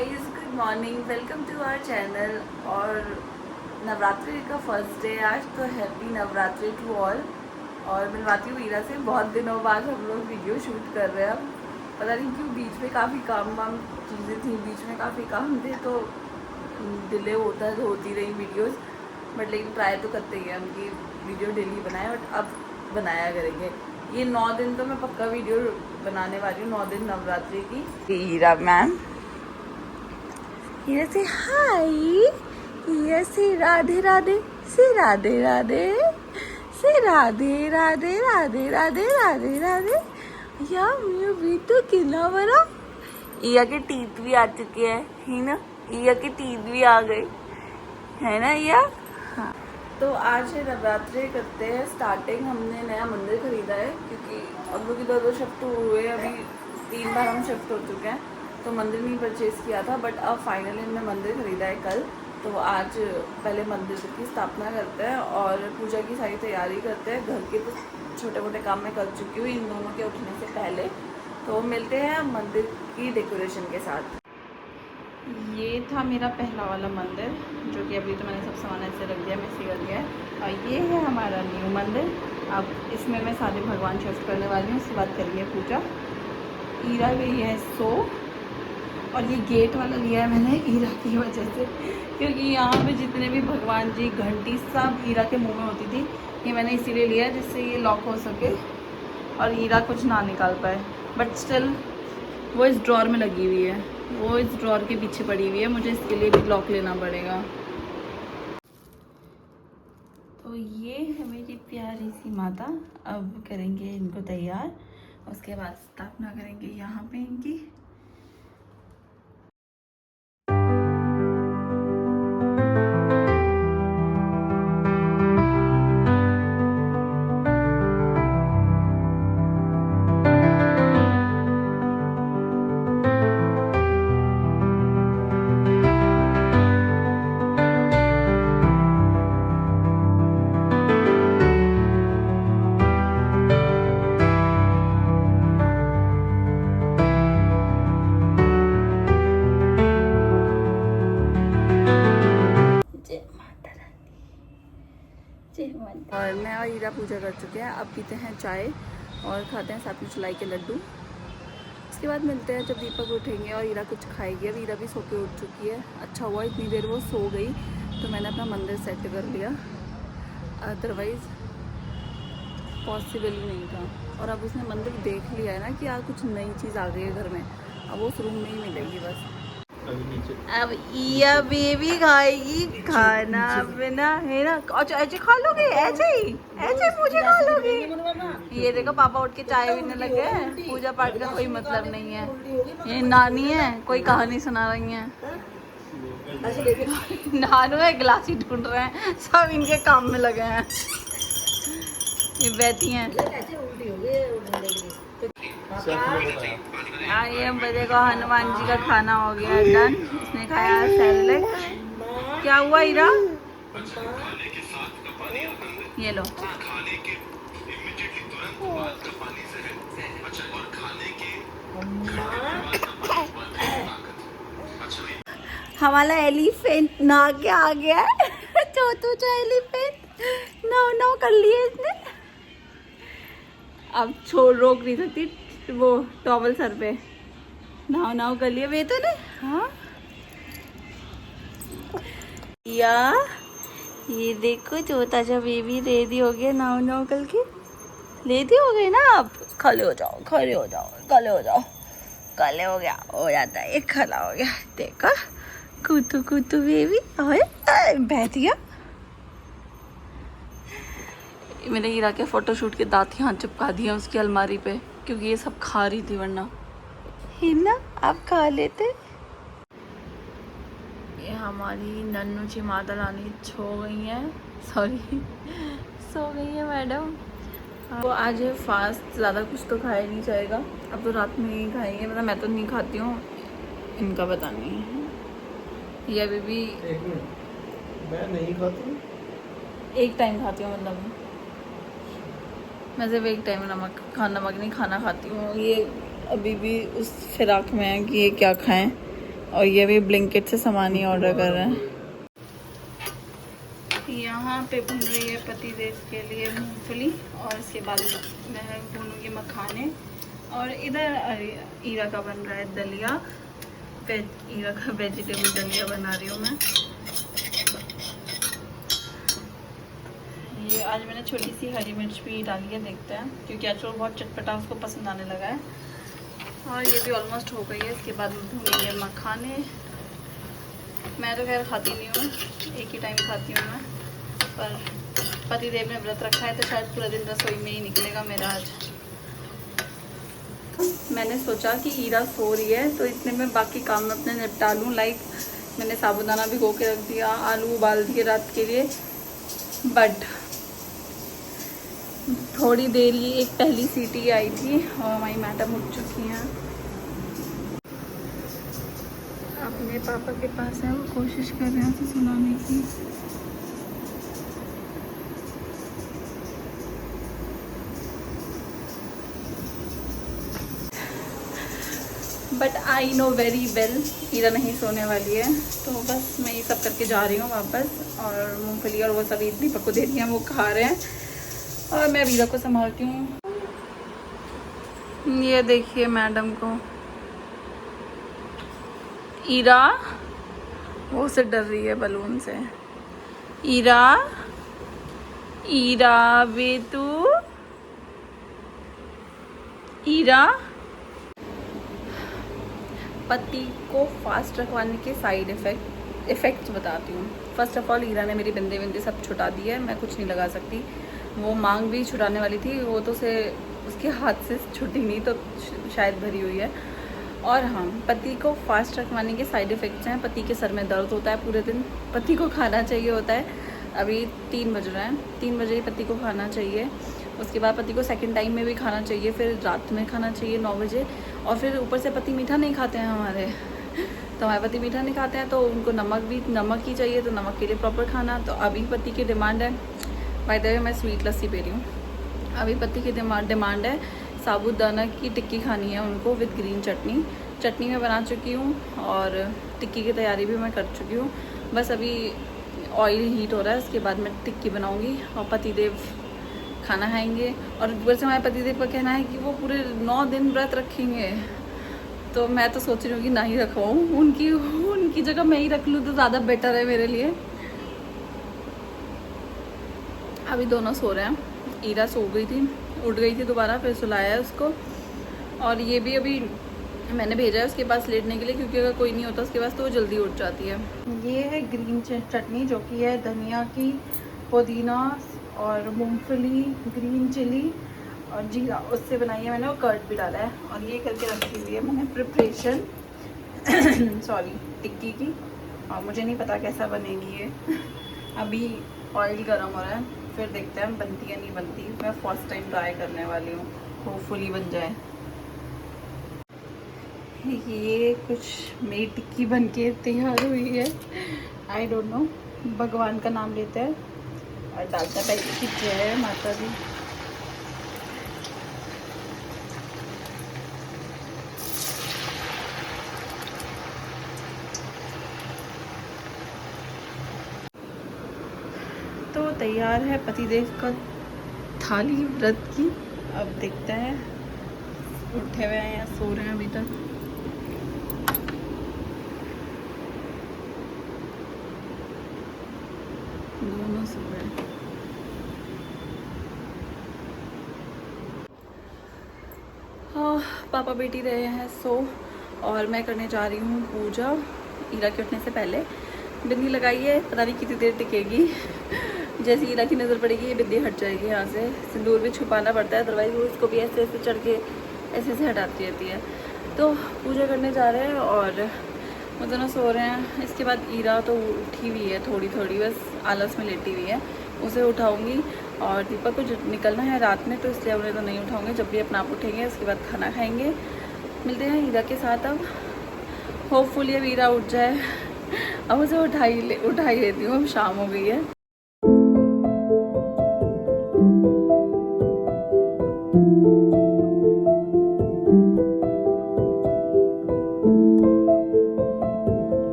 Guys, good morning, welcome to our channel. और नवरात्रि का first day आज, तो हैप्पी नवरात्रि टू ऑल। और मिलवाती हूँ ईरा से। बहुत दिनों बाद हम लोग वीडियो शूट कर रहे हैं। अब पता नहीं क्यों बीच में काफ़ी काम चीज़ें थी, बीच में काफ़ी काम थे, तो डिले होता है, तो होती रही वीडियोस। बट लेकिन ट्राई तो करते ही हैं हम कि वीडियो डेली बनाएं। बट अब बनाया करेंगे। ये 9 दिन तो मैं पक्का वीडियो बनाने वाली हूँ, 9 दिन नवरात्रि की। हीरा मैम, हीरा से हाय, हीरा से राधे राधे, से राधे राधे, से राधे राधे राधे राधे राधे राधे। यार मेरा बीट तो कितना बड़ा। ईया के टीथ भी आ चुके हैं, है ना? ईया के टीथ भी आ गए, है ना ईया? हाँ। तो आज नवरात्रि करते हैं स्टार्टिंग। हमने नया मंदिर खरीदा है क्योंकि हम लोग इधर 2 शिफ्ट हुए, अभी 3 बार हम शिफ्ट हो चुके हैं, तो मंदिर नहीं परचेज़ किया था। बट अब फाइनली हमने मंदिर खरीदा है कल। तो आज पहले मंदिर की स्थापना करते हैं और पूजा की सारी तैयारी करते हैं। घर के तो छोटे मोटे काम मैं कर चुकी हूँ इन दोनों के उठने से पहले। तो मिलते हैं मंदिर की डेकोरेशन के साथ। ये था मेरा पहला वाला मंदिर, जो कि अभी तो मैंने सब सामान ऐसे रख दिया, मिक्सी कर दिया है। और ये है हमारा न्यू मंदिर। अब इसमें मैं सारे भगवान शिफ्ट करने वाली हूँ, उसके बाद करेंगे पूजा। ईरा गई है सो, और ये गेट वाला लिया है मैंने ईरा की वजह से, क्योंकि यहाँ पे जितने भी भगवान जी घंटी सब ईरा के मुँह में होती थी। ये मैंने इसीलिए लिया है जिससे ये लॉक हो सके और ईरा कुछ ना निकाल पाए। बट स्टिल वो इस ड्रॉर में लगी हुई है, वो इस ड्रॉर के पीछे पड़ी हुई है, मुझे इसके लिए भी लॉक लेना पड़ेगा। तो ये है मेरी प्यारी सी माता। अब करेंगे इनको तैयार, उसके बाद स्थापना करेंगे यहाँ पे इनकी। और मैं और हीरा पूजा कर चुके हैं। अब पीते हैं चाय और खाते हैं साथ में चुलाई के लड्डू। उसके बाद मिलते हैं जब दीपक उठेंगे और हीरा कुछ खाएगी। अब हीरा भी सो के उठ चुकी है। अच्छा हुआ इतनी देर वो सो गई, तो मैंने अपना मंदिर सेट कर लिया, अदरवाइज़ पॉसिबल ही नहीं था। और अब उसने मंदिर देख लिया है ना कि यार कुछ नई चीज़ आ गई है घर में, अब वो उस रूम में ही मिलेगी बस। अब ईया बेबी खाएगी खाना पीना, है ना? अच्छा ऐसे खा लोगे, ऐसे ही ऐसे मुझे खा लोगे। ये देखो पापा उठ के चाय पीने लगे हैं। पूजा पाठ का कोई मतलब नहीं है, ये नानी है कोई कहानी सुना रही हैं। नानू है गिलास ही ढूंढ रहे हैं, सब इनके काम में लगे हैं। ये बैठी हैं। ये बजे को हनुमान जी का खाना हो गया डन। इसने खाया सैलेड। क्या हुआ हीरा? ये लो। हमारा एलिफेंट नहा के आ गया है। चोटू जो एलिफेंट नौ कर लिए इसने। अब छोड़ रोक नहीं सकती, वो टॉवल सर पे नाव कर लिए वे तो ने। हाँ या ये देखो छोटा सा बेबी रेडी हो गया नाव कल के। रेडी हो गए ना आप? खड़े हो जाओ, खड़े हो जाओ, खड़े हो जाओ। खड़े हो गया, हो जाता है, एक खड़ा हो गया। देखो कुतू कुतू बेबी बैठ गया। मैंने हीरा के फोटोशूट के दांत यहाँ चिपका दिए उसकी अलमारी पे, क्योंकि ये सब खा रही थी वरना, है ना? आप खा लेते। ये हमारी नन्नू ची माता रानी सो गई हैं, सॉरी सो गई है मैडम। वो आज फास्ट, ज़्यादा कुछ तो खाया नहीं जाएगा। अब तो रात में ही खाएंगे, मतलब मैं तो नहीं खाती हूँ, इनका पता नहीं है। ये अभी भी मैं नहीं खाती, एक टाइम खाती हूँ, मतलब मैं सिर्फ एक टाइम नमक नहीं खाना खाती हूँ। ये अभी भी उस फिराक में है कि ये क्या खाएं, और ये भी ब्लिंकिट से सामान ही ऑर्डर कर रहे हैं। यहाँ पे भून रही है पति देव के लिए मूंगफली, और इसके बाद मैं भूनूंगी मखाने। और इधर ईरा का बन रहा है दलिया, ईरा का वेजिटेबल दलिया बना रही हूँ मैं। ये आज मैंने छोटी सी हरी मिर्च भी डाली है, देखते हैं, क्योंकि आजकल बहुत चटपटा उसको पसंद आने लगा है। और ये भी ऑलमोस्ट हो गई है। इसके बाद भूनेंगे मखाने। मैं तो खैर खाती नहीं हूँ, एक ही टाइम खाती हूँ मैं, पर पति देव ने व्रत रखा है तो शायद पूरा दिन रसोई में ही निकलेगा मेरा आज। मैंने सोचा कि ईरा सो रही है तो इतने में बाकी काम में अपने निपटा लूँ। लाइक मैंने साबूदाना भिगो के रख दिया, आलू उबाल दिए रात के लिए, बट थोड़ी देर ही एक पहली सीटी आई थी और हमारी मैडम उठ चुकी हैं। अपने पापा के पास है, वो कोशिश कर रहे हैं उसे सुनाने की। But I know very well Ira नहीं सोने वाली है, तो बस मैं ये सब करके जा रही हूँ वापस। और मूंगफली और वो सभी दीपक को दे रही हैं, वो खा रहे हैं, और मैं ईरा को संभालती हूँ। ये देखिए मैडम को, ईरा वो से डर रही है बलून से। ईरा, ईरा बेटू, ईरा। पति को फास्ट रखवाने के साइड इफ़ेक्ट्स बताती हूँ। फर्स्ट ऑफ ऑल ईरा ने मेरी बिंदे बिंदे सब छुटा दी है, मैं कुछ नहीं लगा सकती। वो मांग भी छुटाने वाली थी, वो तो उसके हाथ से छुटी नहीं, तो शायद भरी हुई है। और हाँ, पति को फास्ट रखवाने के साइड इफ़ेक्ट्स हैं। पति के सर में दर्द होता है पूरे दिन, पति को खाना चाहिए होता है। अभी 3 बज रहे हैं, 3 बजे ही पति को खाना चाहिए। उसके बाद पति को सेकंड टाइम में भी खाना चाहिए, फिर रात में खाना चाहिए 9 बजे। और फिर ऊपर से पति मीठा नहीं खाते हैं हमारे, तो हमारे पति मीठा नहीं खाते हैं, तो उनको नमक ही चाहिए, तो नमक के लिए प्रॉपर खाना। तो अभी पति की डिमांड है, बाय द वे मैं स्वीट लस्सी पी रही हूँ। अभी पति की डिमांड है साबूदाना की टिक्की खानी है उनको विद ग्रीन चटनी मैं बना चुकी हूँ, और टिक्की की तैयारी भी मैं कर चुकी हूँ। बस अभी ऑयल हीट हो रहा है, उसके बाद मैं टिक्की बनाऊँगी और पतिदेव खाना खाएंगे। और ऊपर से हमारे पतिदेव का कहना है कि वो पूरे 9 दिन व्रत रखेंगे, तो मैं तो सोच रही हूँ कि ना ही रखवाऊँ, उनकी जगह मैं ही रख लूँ तो ज़्यादा बेटर है मेरे लिए। अभी दोनों सो रहे हैं। ईरा सो गई थी, उठ गई थी दोबारा, फिर सुलाया है उसको। और ये भी अभी मैंने भेजा है उसके पास लेटने के लिए, क्योंकि अगर कोई नहीं होता उसके पास तो वो जल्दी उठ जाती है। ये है ग्रीन चटनी, जो कि है धनिया की, पुदीना और मूंगफली, ग्रीन चिली और जीरा, उससे बनाई है मैंने, और कर्ड भी डाला है। और ये करके रखी हुई है मैंने प्रिपरेशन सॉरी टिक्की की, और मुझे नहीं पता कैसा बनेगी ये। अभी ऑयल गर्म हो रहा है, फिर देखते हैं बनती है नहीं बनती। मैं फर्स्ट टाइम ट्राई करने वाली हूँ, होपफुली बन जाए। ये कुछ मेरी टिक्की बन के तैयार हुई है, आई डोंट नो, भगवान का नाम लेते हैं और डालता टाइप की जय माता दी। तो तैयार है पतिदेव का थाली व्रत की। अब देखते हैं, उठे हुए हैं या सो रहे हैं अभी तक। दोनों सो रहे हैं। हाँ, पापा बेटी रहे हैं सो, और मैं करने जा रही हूँ पूजा ईरा के उठने से पहले। बिंदी लगाई है, पता नहीं कितनी देर टिकेगी। जैसे ईरा की नज़र पड़ेगी ये बिंदी हट जाएगी यहाँ से। सिंदूर भी छुपाना पड़ता है, अदरवाइज वो इसको भी ऐसे ऐसे चढ़ के ऐसे ऐसे हटाती रहती है। तो पूजा करने जा रहे हैं और वो दोनों सो रहे हैं। इसके बाद ईरा तो उठी हुई है थोड़ी थोड़ी, बस आलस में लेटी हुई है, उसे उठाऊंगी। और दीपक को निकलना है रात में, तो इसलिए उन्हें तो नहीं उठाऊंगी, जब भी अपना आप उठेंगे उसके बाद खाना खाएंगे। मिलते हैं ईरा के साथ। अब होपफुली अब ईरा उठ जाए, अब उसे उठाई लेती हूँ, अब शाम हो गई है।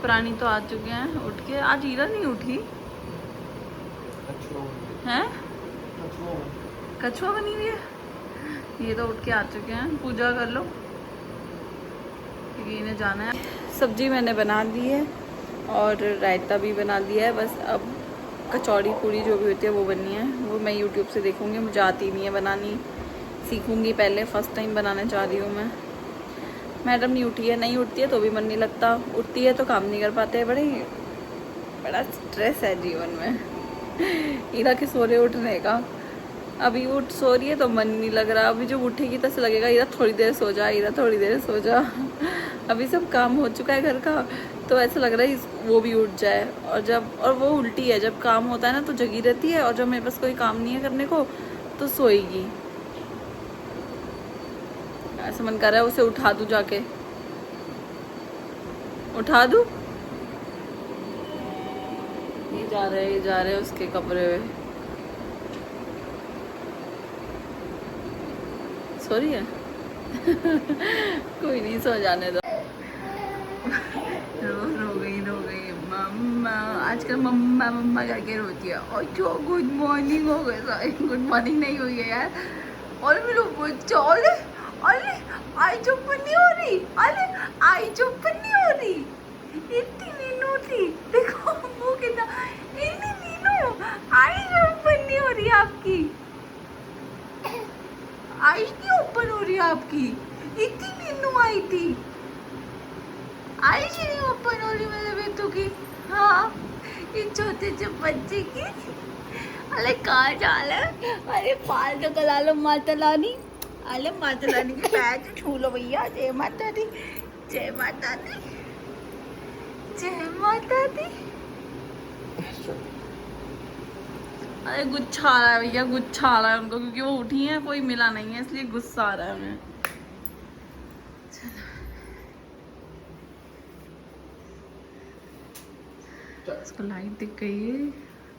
प्राणी तो आ चुके हैं उठ के। आज हीरा नहीं उठी है, कछुआ बनी हुई है। ये तो उठ के आ चुके हैं, पूजा कर लो क्योंकि इन्हें जाना है। सब्जी मैंने बना दी है और रायता भी बना दिया है। बस अब कचौड़ी पूड़ी जो भी होती है वो बननी है। वो मैं यूट्यूब से देखूंगी, मुझे आती नहीं है बनानी, सीखूंगी पहले। फर्स्ट टाइम बनाने जा रही हूँ मैं। मैडम नहीं उठी है, नहीं उठती है तो भी मन नहीं लगता, उठती है तो काम नहीं कर पाते। बड़ा स्ट्रेस है जीवन में। हीरा के सोरे उठने का, अभी उठ सो रही है तो मन नहीं लग रहा। अभी जब उठेगी तो ऐसा लगेगा हीरा थोड़ी देर सो जा, हीरा थोड़ी देर सो जा। अभी सब काम हो चुका है घर का, तो ऐसा लग रहा है वो भी उठ जाए। और वो उल्टी है, जब काम होता है ना तो जगी रहती है, और जब मेरे पास कोई काम नहीं है करने को तो सोएगी। ऐसा मन कर रहा है उसे उठा दूं, जाके उठा दूं। ये जा रहे हैं उसके कमरे में। सो रही है। कोई नहीं, सो जाने दो। रो गई मम्मा। आजकल मम्मा मम्मा करके रोती है। और जो गुड मॉर्निंग हो गई, सॉरी गुड मॉर्निंग नहीं हुई है यार। और मेरे बच्चा, अरे आई चुप नहीं हो रही, अरे आई चुप नहीं हो रही। इतनी नीनू थी, देखो वो कितना इतनी नीनू। आई चुप नहीं हो रही आपकी, आई नहीं ओपन हो रही आपकी। इतनी नीनू आई थी, आई नहीं ओपन हो रही मेरे बेटू की। हाँ, इस छोटे से बच्चे की। अरे कहाँ जा रहा है? अरे पाल तो कला लो माता रानी। अरे माता रानी के पैर तो छू लो भैया। जय माता दी, जय माता दी, जय माता दी। अरे गुस्सा आ रहा है भैया, गुस्सा आ रहा है उनको, क्योंकि वो उठी हैं, कोई मिला नहीं है, इसलिए गुस्सा आ रहा है उन्हें। इसको लाइट दिख गई है,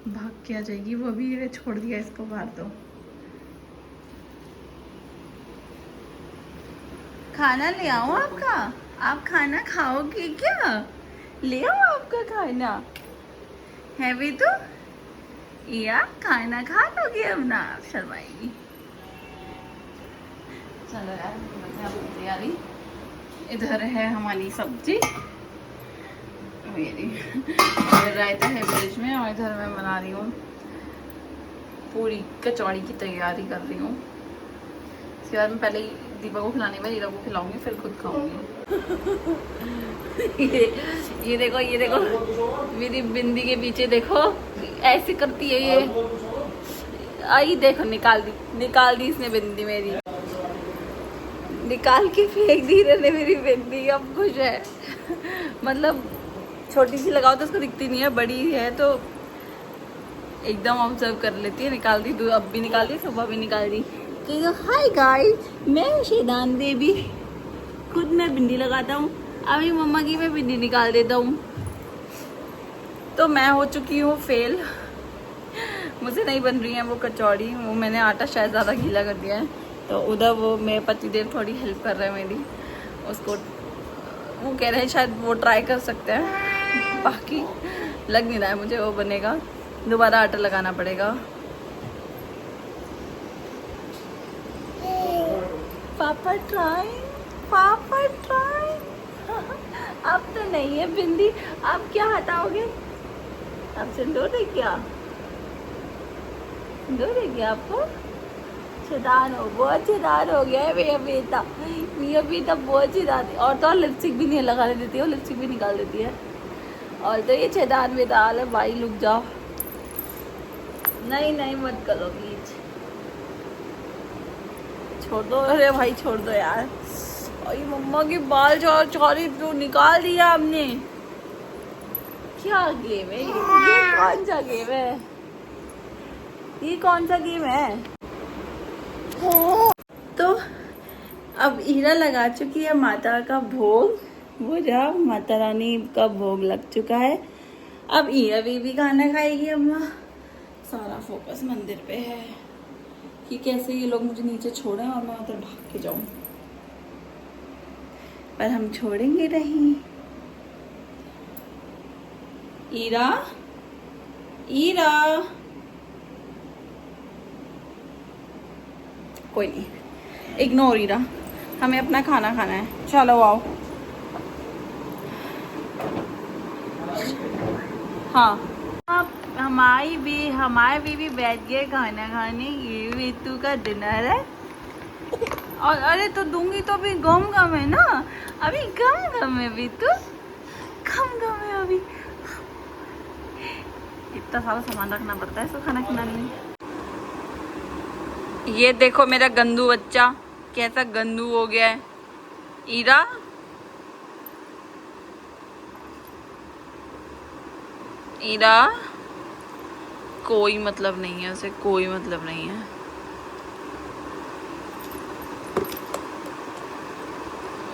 भाग के आ जाएगी वो। अभी ये छोड़ दिया इसको बाहर। तो खाना ले आओ आपका, आप खाना खाओगे क्या? ले आओ आपका खाना है भी तो। या खाना खा लोगे अब ना, आप शर्माएगी। चलो यार, तैयारी। इधर है हमारी सब्जी, मेरी रायता है फ्रिज में, और इधर मैं बना रही हूँ पूरी कचौड़ी की तैयारी कर रही हूँ। इसके बाद मैं पहले दीपा को खिलाने में हीरा को खिलाऊंगी, फिर खुद खाऊंगी। ये देखो मेरी बिंदी के पीछे देखो, ऐसे करती है ये। आई देखो, निकाल दी इसने बिंदी मेरी, निकाल के फेंक दी ने मेरी बिंदी। अब खुश है। मतलब छोटी सी लगाओ तो उसको दिखती नहीं है, बड़ी है तो एकदम ऑब्जर्व कर लेती है। निकाल दी, अब भी निकाल दी, सुबह भी निकाल दी। हाय गाइस, मैं शेदान बेबी, खुद मैं बिंदी लगाता हूँ। अभी मम्मा की मैं बिंदी निकाल देता हूँ। तो मैं हो चुकी हूँ फेल, मुझे नहीं बन रही है वो कचौड़ी। वो मैंने आटा शायद ज़्यादा गीला कर दिया है, तो उधर वो मेरे पतिदेव थोड़ी हेल्प कर रहे हैं मेरी। उसको वो कह रहे हैं शायद वो ट्राई कर सकते हैं, बाकी लग नहीं रहा है मुझे वो बनेगा। दोबारा आटा लगाना पड़ेगा। पापा ट्राइंग। अब तो नहीं है बिंदी, अब क्या हटाओगे? अब सिंदूर है क्या? सिंदूर है क्या आपको? बहुत छेदान हो गया है मेरा बेटा बहुत छेदान। और तो और लिपस्टिक भी नहीं लगाने देती है, वो लिपस्टिक भी निकाल देती है। और तो ये छेदान बेदाल है भाई, लुक जाओ। नहीं मत करो प्लीज, छोड़ दो। अरे भाई छोड़ दो यार। और ये मम्मा के बाल चौड़ी तो निकाल दिया हमने। क्या गेम है ये कौन सा गेम है? ये कौन सा गेम है? तो अब हीरा लगा चुकी है माता का भोग। वो जहाँ माता रानी का भोग लग चुका है। अब हीरा भी खाना खाएगी अम्मा। सारा फोकस मंदिर पे है कि कैसे ये लोग मुझे नीचे छोड़ें और मैं उधर भाग के जाऊं, पर हम छोड़ेंगे नहीं। ईरा, ईरा, कोई नहीं, इग्नोर ईरा, हमें अपना खाना खाना है। चलो आओ। हाँ, अब हमारे भी बैठ गए खाना खाने। ये वीतू का डिनर है। और अरे तो दूंगी तो भी गम गम है ना, अभी गम गम है वीतू, गम गम है अभी। इतना सारा सामान रखना पड़ता है इसको खाना खिलाने में। ये देखो मेरा गंदू बच्चा कैसा गंदू हो गया है। ईरा, ईरा, कोई मतलब नहीं है उसे, कोई मतलब नहीं है।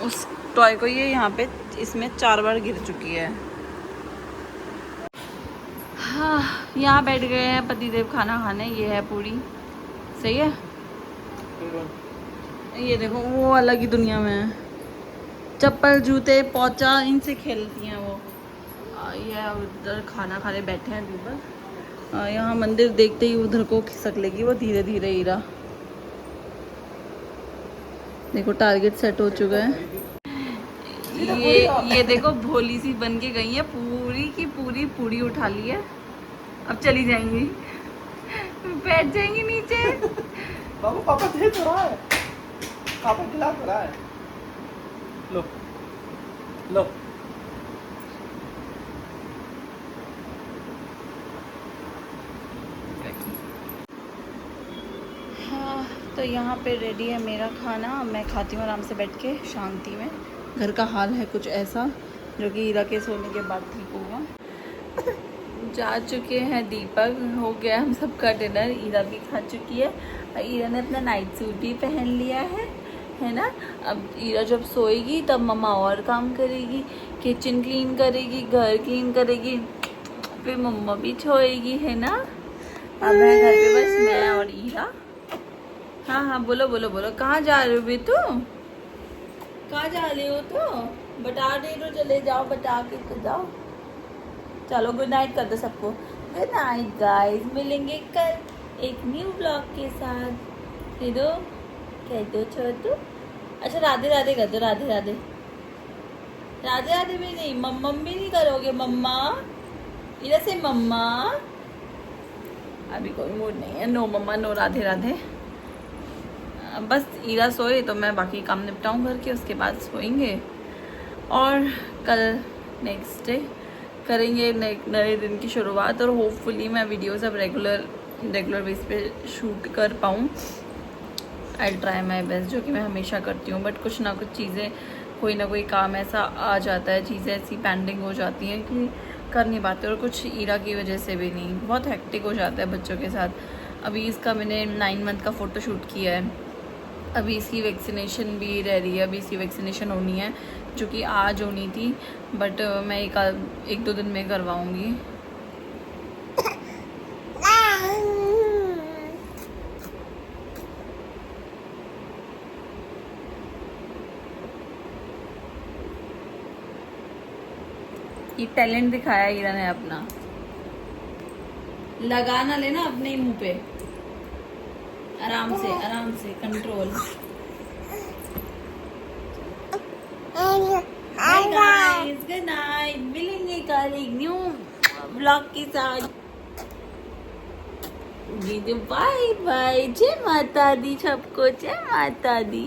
उस टॉय को ये यहाँ पे इसमें 4 बार गिर चुकी है। हाँ, यहाँ बैठ गए हैं पतिदेव खाना खाने। ये है पूरी, सही है। ये देखो वो अलग ही दुनिया में है, चप्पल जूते पोंचा इनसे खेलती हैं वो। ये उधर खाना खाने बैठे हैं दीपक। यहाँ मंदिर देखते ही उधर को खिसक लेगी वो धीरे धीरे। ईरा देखो टारगेट सेट हो चुका है। ये देखो भोली सी बन के गई है, पूरी की पूरी पूरी उठा ली है। अब चली जाएंगी, बैठ जाएंगी नीचे। बाबू पापा दे तो रहा है, पापा खिला तो रहा है। लो लो। हाँ, तो यहाँ पे रेडी है मेरा खाना। मैं खाती हूँ आराम से बैठ के शांति में। घर का हाल है कुछ ऐसा जो कि ईरा के सोने के बाद ठीक होगा। जा चुके हैं दीपक, हो गया हम सबका डिनर। ईरा भी खा चुकी है। ईरा ने अपना नाइट सूट भी पहन लिया है ना। अब ईरा जब सोएगी तब मम्मा और काम करेगी, किचन क्लीन करेगी, घर क्लीन करेगी, फिर मम्मा भी सोएगी, है ना। अब है घर पे बस मैं और ईरा। हाँ हाँ, बोलो बोलो बोलो, कहाँ जा रहे हो बेटू, कहाँ जा रहे हो? तो बता दे दो, चले जाओ, बता के तो जाओ। चलो गुड नाइट कर दो सबको। गुड नाइट गाइस, मिलेंगे कल एक न्यू ब्लॉग के साथ। कह दो छोटू। अच्छा राधे राधे कर दो, राधे राधे। राधे राधे भी नहीं, मम्मा भी नहीं करोगे? मम्मा, इधर से मम्मा। अभी कोई मूड नहीं है, नो मम्मा नो राधे राधे। बस ईरा सोए तो मैं बाकी काम निपटाऊँ घर के, उसके बाद सोएंगे और कल नेक्स्ट डे करेंगे नए दिन की शुरुआत। और होपफुली मैं वीडियोस अब रेगुलर बेस पे शूट कर पाऊँ। आई ट्राई माई बेस्ट, जो कि मैं हमेशा करती हूँ। बट कुछ ना कुछ चीज़ें, कोई ना कोई काम ऐसा आ जाता है, चीज़ें ऐसी पेंडिंग हो जाती हैं कि कर नहीं पाते। और कुछ ईरा की वजह से भी नहीं, बहुत हेक्टिक हो जाता है बच्चों के साथ। अभी इसका मैंने 9 मंथ का फ़ोटो शूट किया है। अभी इसकी वैक्सीनेशन भी रह रही है, अभी इसकी वैक्सीनेशन होनी है जो कि आज होनी थी, बट मैं एक दो दिन में करवाऊँगी। ये टैलेंट दिखाया ईरा ने अपना, लगा ना लेना अपने ही मुंह पे, आराम से control. Hi guys, good night, मिलेंगे कल एक न्यू ब्लॉग के साथ। बाय बाय, जय माता दी सबको, जय माता दी।